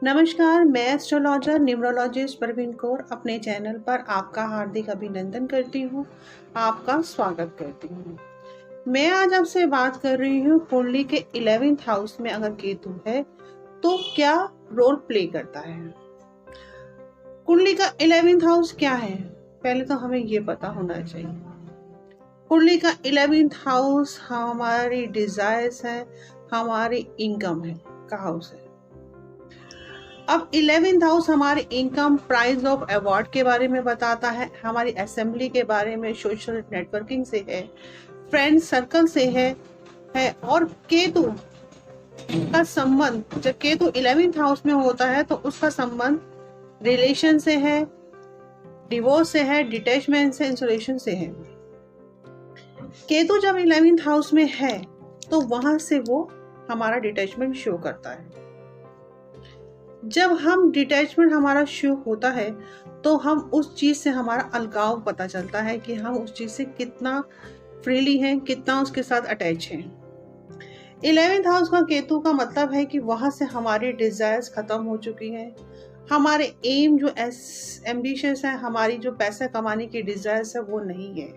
नमस्कार, मैं astrologer numerologist Praveen Kaur अपने चैनल पर आपका हार्दिक अभिनंदन करती हूँ। आपका स्वागत करती हूँ। मैं आज आपसे बात कर रही हूँ कुंडली के 11th हाउस में अगर केतु है तो क्या रोल प्ले करता है। कुंडली का 11th हाउस क्या है, पहले तो हमें ये पता होना चाहिए। कुंडली का 11th हाउस हमारी डिजायर्स है, हमारी इनकम है का हाउस है। अब 11th हाउस हमारे इनकम, प्राइज ऑफ अवार्ड के बारे में बताता है, हमारी असेंबली के बारे में, सोशल नेटवर्किंग से है, फ्रेंड सर्कल से है। और केतु का संबंध, जब केतु 11th हाउस में होता है तो उसका संबंध रिलेशन से है, डिवोर्स से है, डिटैचमेंट से, इंसुलेशन से है। केतु जब 11th हाउस में है तो वहां से वो हमारा डिटैचमेंट शो करता है। जब हम डिटैचमेंट हमारा शो होता है तो हम उस चीज से हमारा अलगाव पता चलता है कि हम उस चीज से कितना फ्रीली हैं, कितना उसके साथ अटैच हैं। 11th हाउस का केतु का मतलब है कि वहां से हमारी डिजायर्स खत्म हो चुकी हैं, हमारे एम जो एम्बिशियस है, हमारी जो पैसा कमाने की डिजायर्स है वो नहीं है।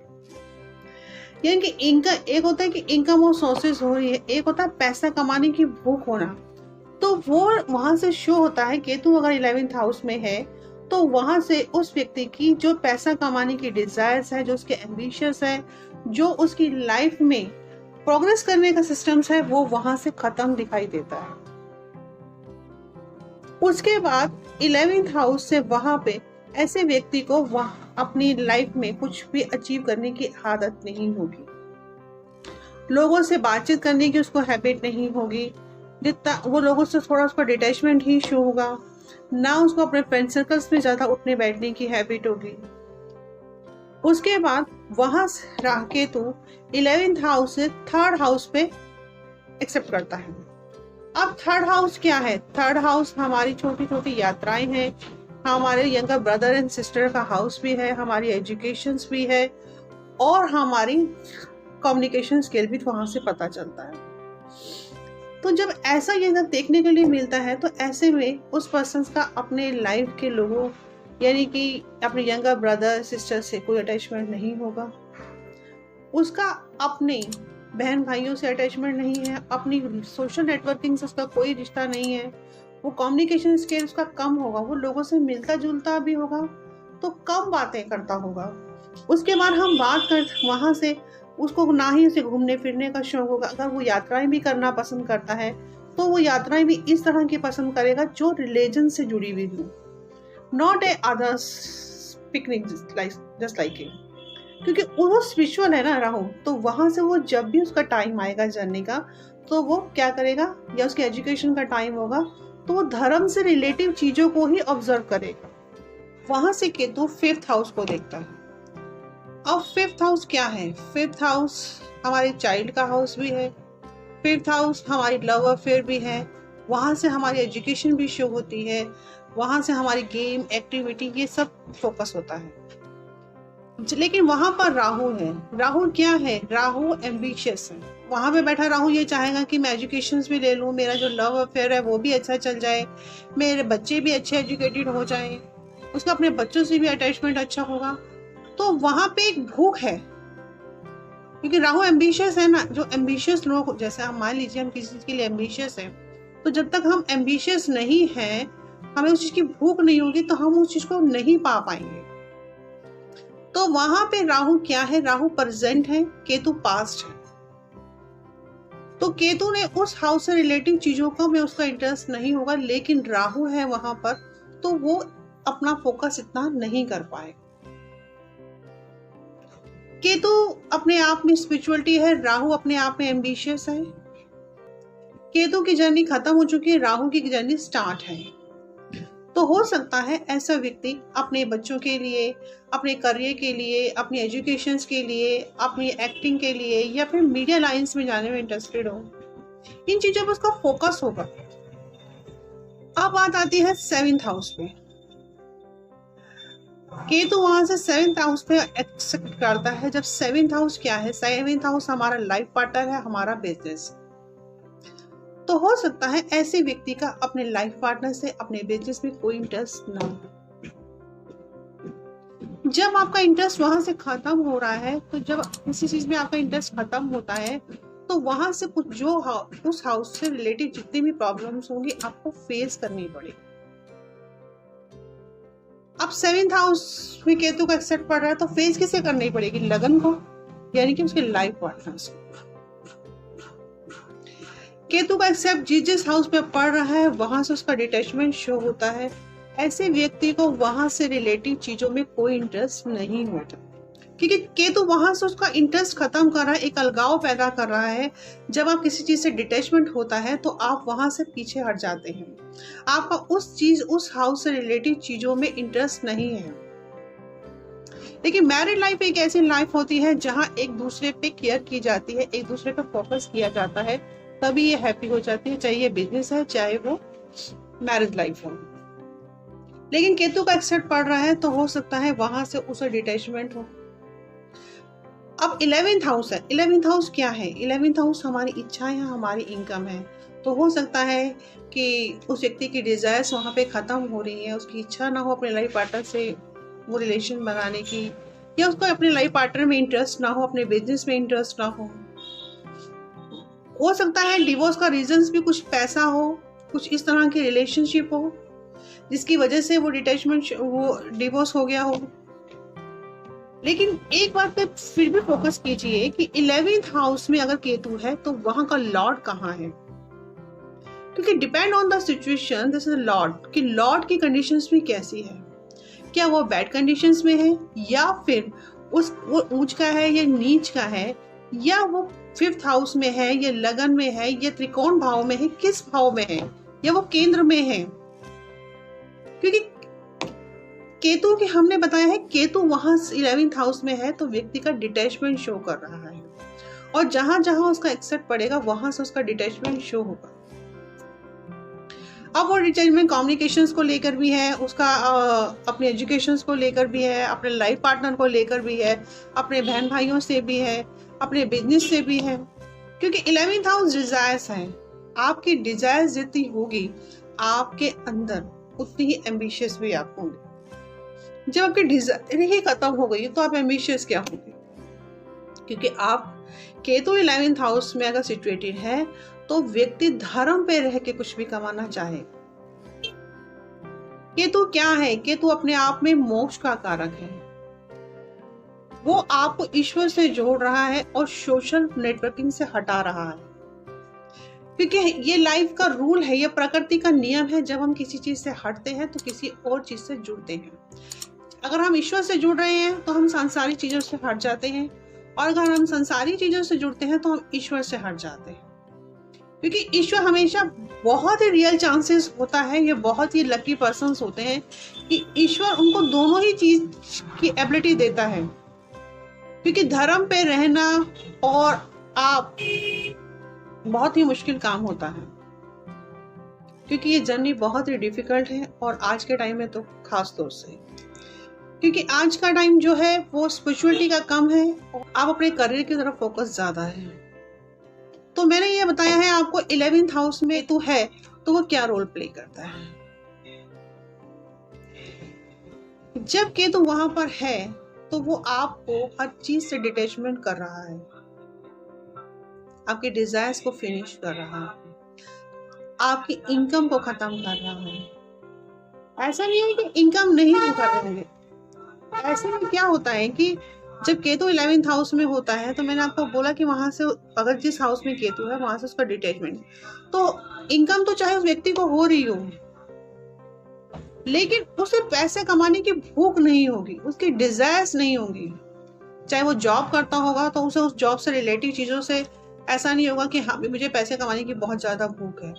यानी कि इनका एक होता है कि इनकम और सोर्सेज हो रही है, एक होता है पैसा कमाने की भूख होना। तो वो वहां से शो होता है। केतु अगर 11th हाउस में है तो वहां से उस व्यक्ति की जो पैसा कमाने की डिजायर्स है, जो उसके एम्बिशियस है, जो उसकी लाइफ में प्रोग्रेस करने का सिस्टम्स है, वो वहां से खत्म दिखाई देता है। उसके बाद 11th हाउस से वहां पे ऐसे व्यक्ति को वहां अपनी लाइफ में कुछ भी अचीव करने की आदत नहीं होगी, लोगों से बातचीत करने की उसको हैबिट नहीं होगी, जितना वो लोगों से थोड़ा उसका डिटैचमेंट ही शो होगा, ना उसको अपने फ्रेंड सर्कल्स में ज्यादा उठने बैठने की हैबिट होगी। उसके बाद वहां राहु केतु 11th हाउस से 3rd हाउस पे एक्सेप्ट करता है। अब 3rd हाउस क्या है? 3rd हाउस हमारी छोटी छोटी यात्राएं हैं, हमारे यंगर ब्रदर एंड सिस्टर का हाउस भी है, हमारी एजुकेशन भी है और हमारी कम्युनिकेशन स्किल भी वहां से पता चलता है। तो जब ऐसा ये सब देखने के लिए मिलता है तो ऐसे में उस पर्सन का अपने लाइफ के लोगों यानी कि अपने यंगर ब्रदर सिस्टर से कोई अटैचमेंट नहीं होगा, उसका अपने बहन भाइयों से अटैचमेंट नहीं है, अपनी सोशल नेटवर्किंग से उसका कोई रिश्ता नहीं है, वो कम्युनिकेशन स्किल उसका कम होगा, वो लोगों से मिलता जुलता भी होगा तो कम बातें करता होगा। उसके बाद हम बात कर वहां से उसको ना ही उसे घूमने फिरने का शौक होगा। अगर वो यात्राएं भी करना पसंद करता है तो वो यात्राएं भी इस तरह की पसंद करेगा जो रिलीजन से जुड़ी हुई हो, not a others picnic just like it, क्योंकि वो स्पिरिचुअल है ना राहु। तो वहां से वो जब भी उसका टाइम आएगा जाने का तो वो क्या करेगा, या उसके एजुकेशन का टाइम होगा तो वो धर्म से रिलेटिव चीजों को ही ऑब्जर्व करेगा। वहां से केतु 5th हाउस को देखता है। अब 5th हाउस क्या है? 5th हाउस हमारे चाइल्ड का हाउस भी है, 5th हाउस हमारी लव अफेयर भी है, वहां से हमारी एजुकेशन भी शो होती है, वहां से हमारी गेम एक्टिविटी ये सब फोकस होता है। लेकिन वहां पर राहु है। राहु क्या है? राहु एम्बिशियस है। वहां पे बैठा राहु ये चाहेगा कि मैं एजुकेशन भी ले लूं, मेरा जो लव अफेयर है वो भी अच्छा चल जाए, मेरे बच्चे भी अच्छे एजुकेटेड हो जाए, उसका अपने बच्चों से भी अटैचमेंट अच्छा होगा। तो वहां पे एक भूख है, क्योंकि राहु एम्बिशियस है ना। जो एम्बिशियस लोग, जैसे हम मान लीजिए हम किसी चीज के लिए एम्बिशियस हैं, तो जब तक हम एम्बिशियस नहीं हैं, हमें उस चीज की भूख नहीं होगी तो हम उस चीज को नहीं पा पाएंगे। तो वहां पे राहु क्या है? राहु प्रेजेंट है, केतु पास्ट है। तो केतु ने उस हाउस से रिलेटिव चीजों का में उसका इंटरेस्ट नहीं होगा, लेकिन राहु है वहां पर तो वो अपना फोकस इतना नहीं कर पाएगा। केतु अपने आप में स्पिरिचुअलिटी है, राहु अपने आप में एम्बिशियस है। केतु की जर्नी खत्म हो चुकी है, राहु की जर्नी स्टार्ट है। तो हो सकता है ऐसा व्यक्ति अपने बच्चों के लिए, अपने करियर के लिए, अपनी एजुकेशन के लिए, अपनी एक्टिंग के लिए या फिर मीडिया लाइंस में जाने में इंटरेस्टेड हो, इन चीजों पर उसका फोकस होगा। अब बात आती है 7th हाउस पे। केतु वहां से 7th हाउस पे एक्सेप्ट करता है। जब 7th हाउस क्या है? 7th हाउस हमारा लाइफ पार्टनर है, हमारा बिजनेस। तो हो सकता है ऐसे व्यक्ति का अपने लाइफ पार्टनर से अपने बिजनेस में कोई इंटरेस्ट ना हो। जब आपका इंटरेस्ट वहां से खत्म हो रहा है, तो जब किसी चीज में आपका इंटरेस्ट खत्म होता है, तो वहां से कुछ जो उस हाउस से रिलेटेड जितनी भी प्रॉब्लम्स होंगी आपको फेस करनी पड़ेगी। अब 7th हाउस में केतु का एक्सेप्ट पड़ रहा है, तो फेस किसे करनी पड़ेगी? लगन को, यानी कि उसके लाइफ पार्टनर्स को। केतु का एक्सेप्ट जिस हाउस में पड़ रहा है वहां से उसका डिटैचमेंट शो होता है। ऐसे व्यक्ति को वहां से रिलेटेड चीजों में कोई इंटरेस्ट नहीं होता, क्योंकि केतु वहां से उसका इंटरेस्ट खत्म कर रहा है, एक अलगाव पैदा कर रहा है। जब आप किसी चीज से डिटैचमेंट होता है तो आप वहां से पीछे हट जाते हैं, आपका उस हाउस से रिलेटेड चीजों में इंटरेस्ट नहीं है। लेकिन मैरिड लाइफ एक ऐसी लाइफ होती है जहां एक दूसरे पे केयर की जाती है, एक दूसरे पे फोकस किया जाता है, तभी ये हैप्पी हो जाती है, चाहे ये बिजनेस है चाहे वो मैरिज लाइफ हो। लेकिन केतु का एक्सेप्ट पड़ रहा है तो हो सकता है वहां से उसे डिटैचमेंट हो। अब 11th हाउस है। 11th हाउस क्या है? 11th हाउस हमारी इच्छाएं हैं, हमारी इनकम है। तो हो सकता है कि उस व्यक्ति की डिजायर्स वहां पे खत्म हो रही है, उसकी इच्छा ना हो अपने लाइफ पार्टनर से वो रिलेशन बनाने की, या उसको अपने लाइफ पार्टनर में इंटरेस्ट ना हो, अपने बिजनेस में इंटरेस्ट ना हो सकता है डिवोर्स का रीजंस भी कुछ पैसा हो, कुछ इस तरह की रिलेशनशिप हो जिसकी वजह से वो डिवोर्स हो गया हो। लेकिन एक बात पे फिर भी फोकस कीजिए कि 11th हाउस में अगर केतु है तो वहां का लॉर्ड कहाँ है, क्योंकि depend on the situation this is Lord कि लॉर्ड की कंडीशंस भी कैसी है, क्या वो बैड कंडीशंस में है, या फिर वो ऊंच का है या नीच का है, या वो 5th हाउस में है या लगन में है या त्रिकोण भाव में है, किस भाव में है, या वो केंद्र में है। क्योंकि केतु के हमने बताया है केतु वहां 11th हाउस में है तो व्यक्ति का डिटैचमेंट शो कर रहा है, और जहां जहां उसका एक्सेप्ट पड़ेगा वहां से उसका डिटैचमेंट शो होगा। अब वो डिटैचमेंट कम्युनिकेशंस को लेकर भी है, उसका अपने एजुकेशंस को लेकर भी है, अपने लाइफ पार्टनर को लेकर भी है, अपने बहन भाइयों से भी है, अपने बिजनेस से भी है। क्योंकि 11th हाउस डिजायर्स है, आपकी डिजायर्स जितनी होगी आपके अंदर उतनी ही एम्बिशियस भी आप होंगे। जब आपकी डिजायर ही खत्म हो गई तो आप एम्बिशियस क्या होंगे? क्योंकि आप केतु 11th हाउस में अगर सिचुएटेड है तो व्यक्ति धर्म पे रह के कुछ भी कमाना चाहे। केतु क्या है? केतु अपने आप में मोक्ष का कारक है, वो आपको ईश्वर से जोड़ रहा है और सोशल नेटवर्किंग से हटा रहा है। क्योंकि ये लाइफ का रूल है, ये प्रकृति का नियम है, जब हम किसी चीज से हटते हैं तो किसी और चीज से जुड़ते हैं। अगर हम ईश्वर से जुड़ रहे हैं तो हम सांसारिक चीजों से हट जाते हैं, और अगर हम सांसारिक चीजों से जुड़ते हैं तो हम ईश्वर से हट जाते हैं। क्योंकि ईश्वर हमेशा बहुत ही रियल चांसेस होता है, ये बहुत ही लकी पर्सन्स होते हैं कि ईश्वर उनको दोनों ही चीज की एबिलिटी देता है। क्योंकि धर्म पे रहना और आप बहुत ही मुश्किल काम होता है, क्योंकि ये जर्नी बहुत ही डिफिकल्ट है, और आज के टाइम में तो खास तौर से क्योंकि आज का टाइम जो है वो स्पिरिचुअलिटी का कम है, आप अपने करियर की तरफ फोकस ज्यादा है। तो मैंने ये बताया है आपको 11th हाउस में केतु है तो वो क्या रोल प्ले करता है। जब केतु वहां पर है तो वो आपको हर चीज से डिटैचमेंट कर रहा है, आपके डिजायर्स को फिनिश कर रहा है, आपकी इनकम को खत्म कर रहा है। ऐसा नहीं है कि इनकम नहीं कर रहे हैं, ऐसे में क्या होता है कि जब केतु 11th हाउस में होता है तो मैंने आपको बोला कि वहां से अगर जिस हाउस में केतु है वहां से उसका डिटैचमेंट, तो इनकम तो चाहे उस व्यक्ति को हो रही हो, लेकिन उसे पैसे कमाने की भूख नहीं होगी, उसकी डिजायर्स नहीं होंगी। चाहे वो जॉब करता होगा तो उसे उस जॉब से रिलेटेड चीजों से ऐसा नहीं होगा कि हाँ मुझे पैसे कमाने की बहुत ज्यादा भूख है।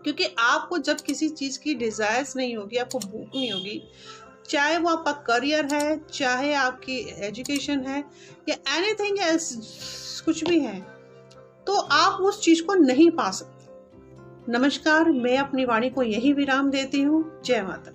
क्योंकि आपको जब किसी चीज की डिजायर्स नहीं होगी, आपको भूख नहीं होगी, चाहे वो आपका करियर है, चाहे आपकी एजुकेशन है, या एनीथिंग एल्स कुछ भी है, तो आप उस चीज को नहीं पा सकते। नमस्कार, मैं अपनी वाणी को यही विराम देती हूँ। जय माता।